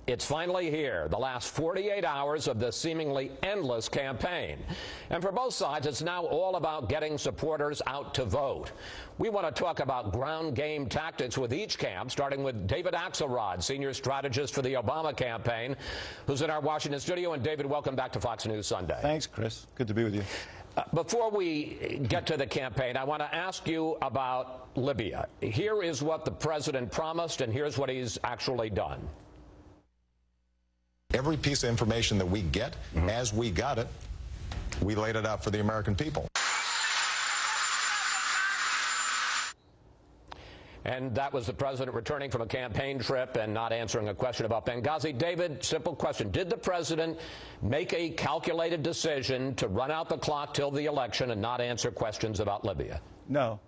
It's finally here, the last 48 hours of this seemingly endless campaign. And for both sides, it's now all about getting supporters out to vote. We want to talk about ground game tactics with each camp, starting with David Axelrod, senior strategist for the Obama campaign, who's in our Washington studio. And David, welcome back to Fox News Sunday. Thanks, Chris. Good to be with you. Before we get to the campaign, I want to ask you about Libya. Here is what the president promised, and here's what he's actually done. Every piece of information that we get, as we got it, we laid it out for the American people. And that was the president returning from a campaign trip and not answering a question about Benghazi. David, simple question. Did the president make a calculated decision to run out the clock till the election and not answer questions about Libya? No.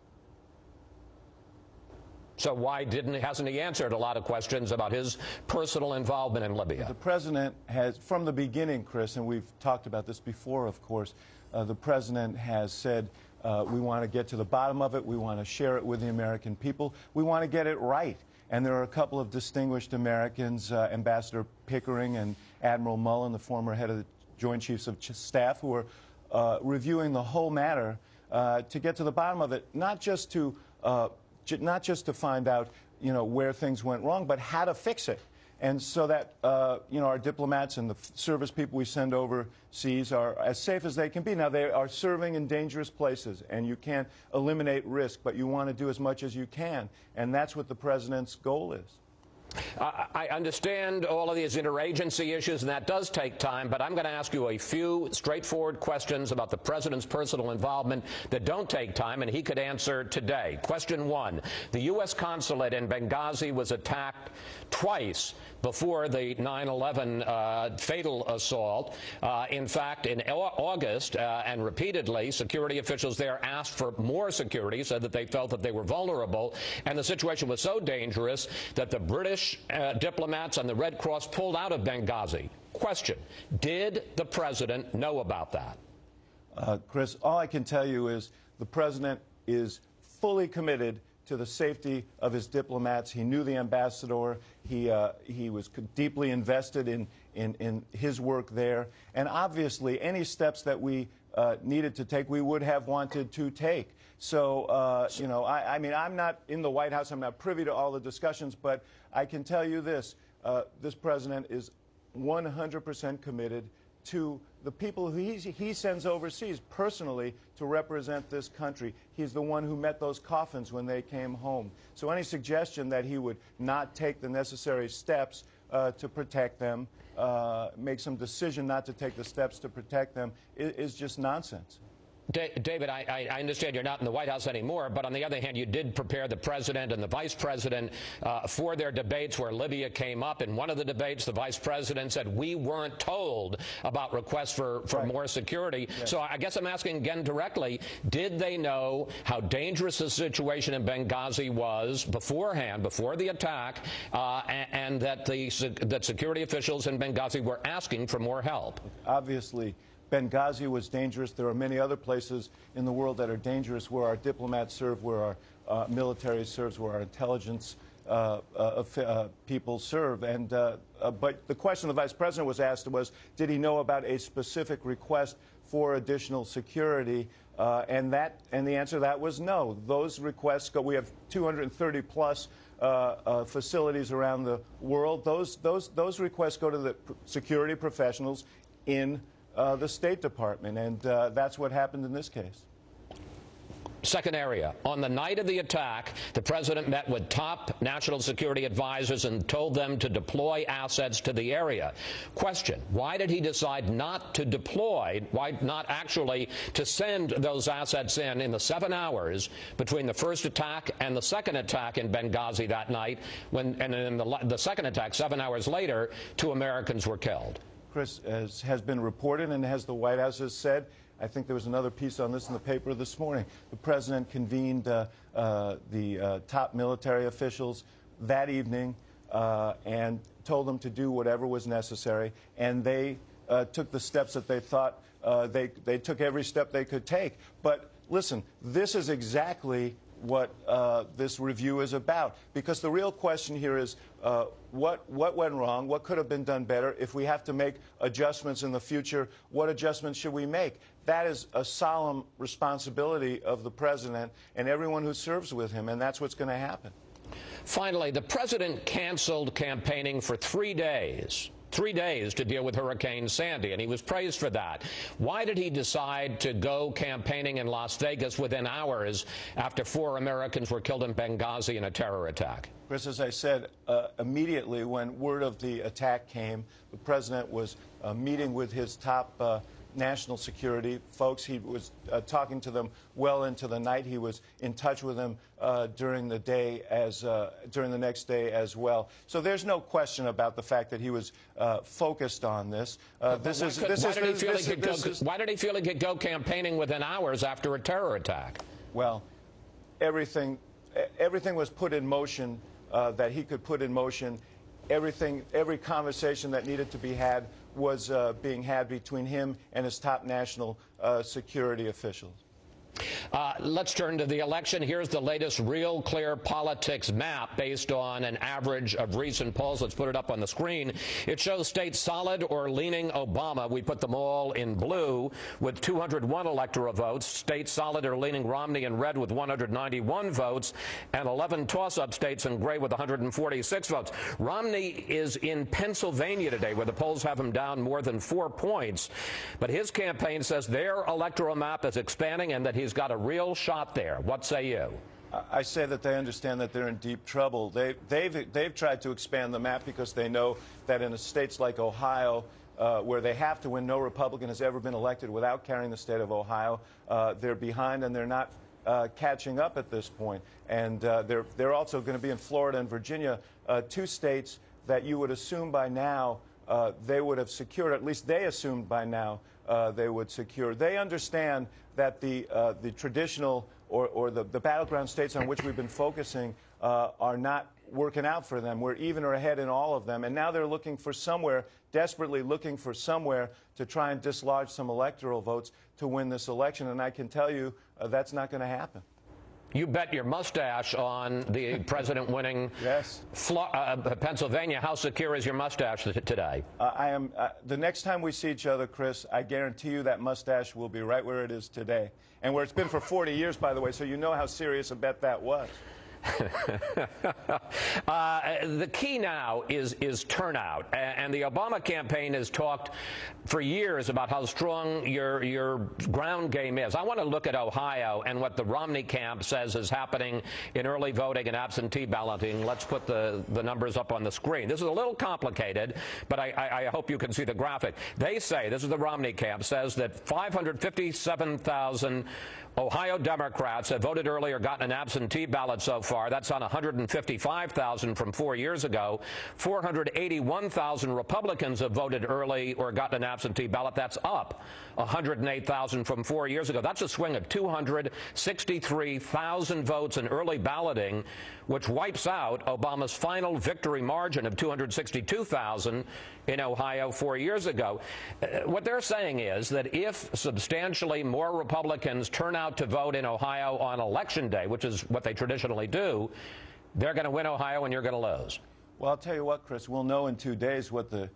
So why hasn't he answered a lot of questions about his personal involvement in Libya? The president has, from the beginning, Chris, and we've talked about this before, of course, the president has said we want to get to the bottom of it. We want to share it with the American people. We want to get it right. And there are a couple of distinguished Americans, Ambassador Pickering and Admiral Mullen, the former head of the Joint Chiefs of Staff, who are reviewing the whole matter to get to the bottom of it, not just to find out, where things went wrong, but how to fix it. And so that, our diplomats and the service people we send overseas are as safe as they can be. Now, they are serving in dangerous places, and you can't eliminate risk, but you want to do as much as you can. And that's what the president's goal is. I understand all of these interagency issues, and that does take time, but I'm going to ask you a few straightforward questions about the president's personal involvement that don't take time, and he could answer today. Question one, the U.S. consulate in Benghazi was attacked twice before the 9/11 fatal assault. In fact, in August and repeatedly, security officials there asked for more security, said that they felt that they were vulnerable, and the situation was so dangerous that the British diplomats and the Red Cross pulled out of Benghazi. Question, did the president know about that? Chris, all I can tell you is the president is fully committed to the safety of his diplomats. He knew the ambassador. He was deeply invested in his work there. And obviously, any steps that we needed to take, we would have wanted to take. So, I mean, I'm not in the White House. I'm not privy to all the discussions. But I can tell you this. This president is 100% committed to the people who he sends overseas personally to represent this country. He's the one who met those coffins when they came home. So any suggestion that he would not take the necessary steps to protect them, make some decision not to take the steps to protect them, is just nonsense. David, I understand you're not in the White House anymore, but on the other hand, you did prepare the president and the vice president for their debates where Libya came up. In one of the debates, the vice president said, we weren't told about requests for more security. Yes. So I guess I'm asking again directly, did they know how dangerous the situation in Benghazi was beforehand, before the attack, and that security officials in Benghazi were asking for more help? Obviously, Benghazi was dangerous. There are many other places in the world that are dangerous where our diplomats serve, where our military serves, where our intelligence people serve. And but the question the vice president was asked was, did he know about a specific request for additional security? And the answer to that was no. Those requests go. We have 230 plus facilities around the world. Those requests go to the security professionals in the State Department, and that's what happened in this case. Second area. On the night of the attack, the president met with top national security advisors and told them to deploy assets to the area. Question, why did he decide not to deploy, why not actually to send those assets in the 7 hours between the first attack and the second attack in Benghazi that night, and in the second attack, 7 hours later, 2 Americans were killed? Chris, as has been reported and as the White House has said, I think there was another piece on this in the paper this morning. The president convened the top military officials that evening and told them to do whatever was necessary, and they took the steps that they thought they took every step they could take. But listen, this is exactly what this review is about. Because the real question here is what went wrong, what could have been done better. If we have to make adjustments in the future, what adjustments should we make? That is a solemn responsibility of the president and everyone who serves with him, and that's what's going to happen. Finally, the president canceled campaigning for 3 days. 3 days to deal with Hurricane Sandy, and he was praised for that. Why did he decide to go campaigning in Las Vegas within hours after 4 Americans were killed in Benghazi in a terror attack? Chris, as I said, immediately when word of the attack came, the president was meeting with his top national security folks. He was talking to them well into the night. He was in touch with them during the day during the next day as well. So there's no question about the fact that he was focused on this. Why did he feel he could go campaigning within hours after a terror attack? Well, everything was put in motion that he could put in motion. Every conversation that needed to be had was being had between him and his top national security officials. Let's turn to the election. Here's the latest Real Clear Politics map based on an average of recent polls. Let's put it up on the screen. It shows states solid or leaning Obama. We put them all in blue with 201 electoral votes. States solid or leaning Romney in red with 191 votes, and 11 toss-up states in gray with 146 votes. Romney is in Pennsylvania today, where the polls have him down more than 4 points. But his campaign says their electoral map is expanding and that he's got a real shot there. What say you? I say that they understand that they're in deep trouble. They've tried to expand the map because they know that in states like Ohio, where they have to win, no Republican has ever been elected without carrying the state of Ohio. They're behind and they're not catching up at this point. And they're also going to be in Florida and Virginia, 2 states that you would assume by now they would have secured, at least they assumed by now they would secure. They understand that the traditional or the battleground states on which we've been focusing are not working out for them. We're even or ahead in all of them. And now they're looking for somewhere, desperately looking for somewhere to try and dislodge some electoral votes to win this election. And I can tell you that's not going to happen. You bet your mustache on the president winning yes. Pennsylvania. How secure is your mustache today? I am. The next time we see each other, Chris, I guarantee you that mustache will be right where it is today. And where it's been for 40 years, by the way, so you know how serious a bet that was. The key now is turnout, and the Obama campaign has talked for years about how strong your ground game is. I want to look at Ohio and what the Romney camp says is happening in early voting and absentee balloting. Let's put the numbers up on the screen. This is a little complicated, but I hope you can see the graphic. They say, this is the Romney camp, says that 557,000 Ohio Democrats have voted early or gotten an absentee ballot so far. That's on 155,000 from 4 years ago. 481,000 Republicans have voted early or gotten an absentee ballot. That's up 108,000 from 4 years ago. That's a swing of 263,000 votes in early balloting, which wipes out Obama's final victory margin of 262,000 in Ohio 4 years ago. What they're saying is that if substantially more Republicans turn out to vote in Ohio on Election Day, which is what they traditionally do, they're going to win Ohio and you're going to lose. Well, I'll tell you what, Chris, we'll know in 2 days who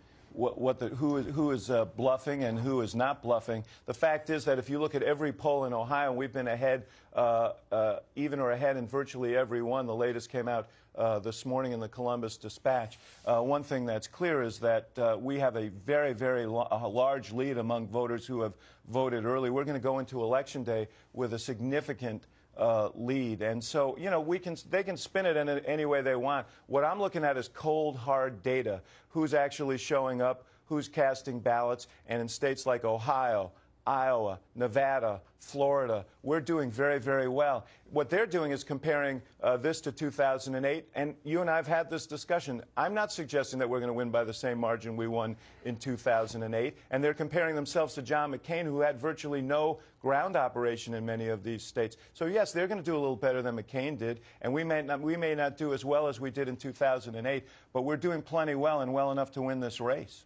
is bluffing and who is not bluffing. The fact is that if you look at every poll in Ohio, we've been ahead, even or ahead in virtually every one. The latest came out this morning in the Columbus Dispatch. One thing that's clear is that we have a very, very large lead among voters who have voted early. We're going to go into Election Day with a significant lead. And so, you know, they can spin it in any way they want. What I'm looking at is cold, hard data. Who's actually showing up, who's casting ballots, and in states like Ohio, Iowa, Nevada, Florida, we're doing very, very well. What they're doing is comparing this to 2008, and you and I have had this discussion. I'm not suggesting that we're going to win by the same margin we won in 2008, and they're comparing themselves to John McCain, who had virtually no ground operation in many of these states. So, yes, they're going to do a little better than McCain did, and we may not do as well as we did in 2008, but we're doing plenty well and well enough to win this race.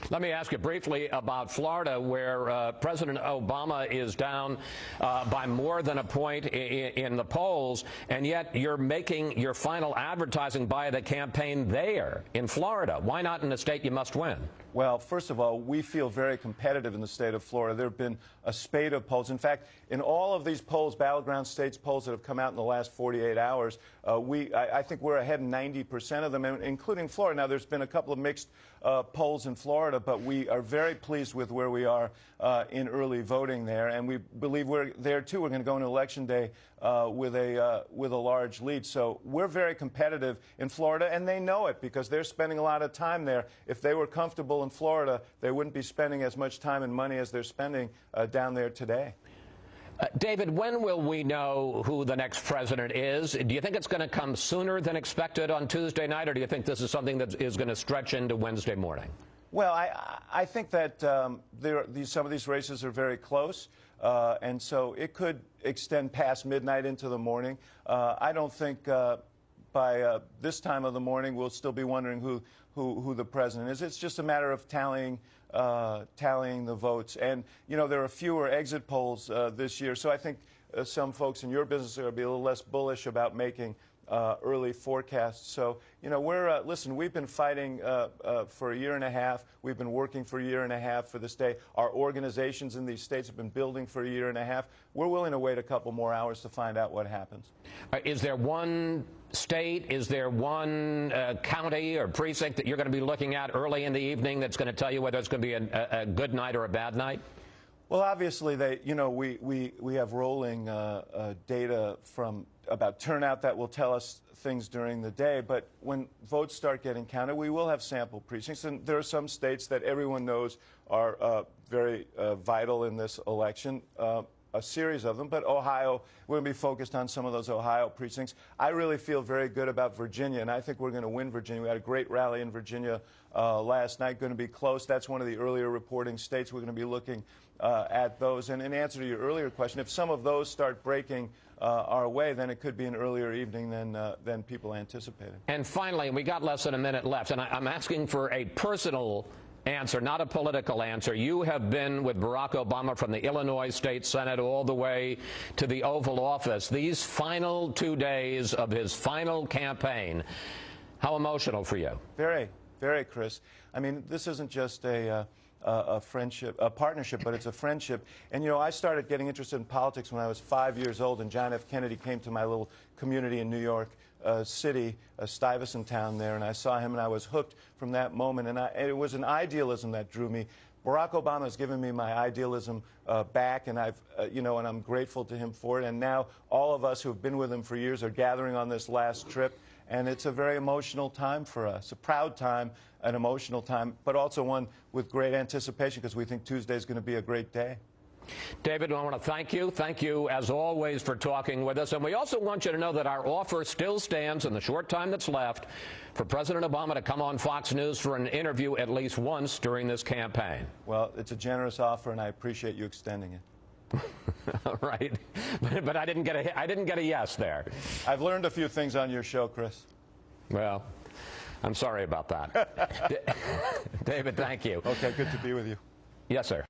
Let me ask you briefly about Florida, where President Obama is down by more than a point in the polls, and yet you're making your final advertising by the campaign there in Florida. Why not in a state you must win? Well, first of all, we feel very competitive in the state of Florida. There have been a spate of polls. In fact, in all of these polls, battleground states polls that have come out in the last 48 hours, I think we're ahead in 90% of them, including Florida. Now, there's been a couple of mixed polls in Florida, but we are very pleased with where we are in early voting there, and we believe we're there too. We're going to go into Election Day with a large lead. So we're very competitive in Florida, and they know it because they're spending a lot of time there. If they were comfortable in Florida, they wouldn't be spending as much time and money as they're spending down there today. David, when will we know who the next president is? Do you think it's going to come sooner than expected on Tuesday night, or do you think this is something that is going to stretch into Wednesday morning? Well, I think that some of these races are very close, and so it could extend past midnight into the morning. I don't think by this time of the morning we'll still be wondering who the president is. It's just a matter of tallying the votes. And, you know, there are fewer exit polls this year, so I think some folks in your business are going to be a little less bullish about making early forecasts. So, you know, listen, we've been fighting for a year and a half. We've been working for a year and a half for this day. Our organizations in these states have been building for a year and a half. We're willing to wait a couple more hours to find out what happens. Is there one state, is there one county or precinct that you're going to be looking at early in the evening that's going to tell you whether it's going to be a good night or a bad night? Well, obviously, we have rolling data from about turnout that will tell us things during the day. But when votes start getting counted, we will have sample precincts. And there are some states that everyone knows are very vital in this election. A series of them, but Ohio, we're going to be focused on some of those Ohio precincts. I really feel very good about Virginia, and I think we're going to win Virginia. We had a great rally in Virginia last night, going to be close. That's one of the earlier reporting states. We're going to be looking at those. And in answer to your earlier question, if some of those start breaking our way, then it could be an earlier evening than people anticipated. And finally, we got less than a minute left, and I'm asking for a personal answer, not a political answer. You have been with Barack Obama from the Illinois State Senate all the way to the Oval Office. These final 2 days of his final campaign, how emotional for you? Very, very, Chris. I mean, this isn't just a friendship, a partnership, but it's a friendship. And, you know, I started getting interested in politics when I was 5 years old, and John F. Kennedy came to my little community in New York City, Stuyvesant town there, and I saw him, and I was hooked from that moment. And it was an idealism that drew me. Barack Obama has given me my idealism back, and and I'm grateful to him for it. And now all of us who have been with him for years are gathering on this last trip, and it's a very emotional time for us, a proud time, an emotional time, but also one with great anticipation because we think Tuesday is going to be a great day. David, I want to thank you. Thank you, as always, for talking with us. And we also want you to know that our offer still stands in the short time that's left for President Obama to come on Fox News for an interview at least once during this campaign. Well, it's a generous offer, and I appreciate you extending it. All right. But I didn't get a yes there. I've learned a few things on your show, Chris. Well, I'm sorry about that. David, thank you. Okay, good to be with you. Yes, sir.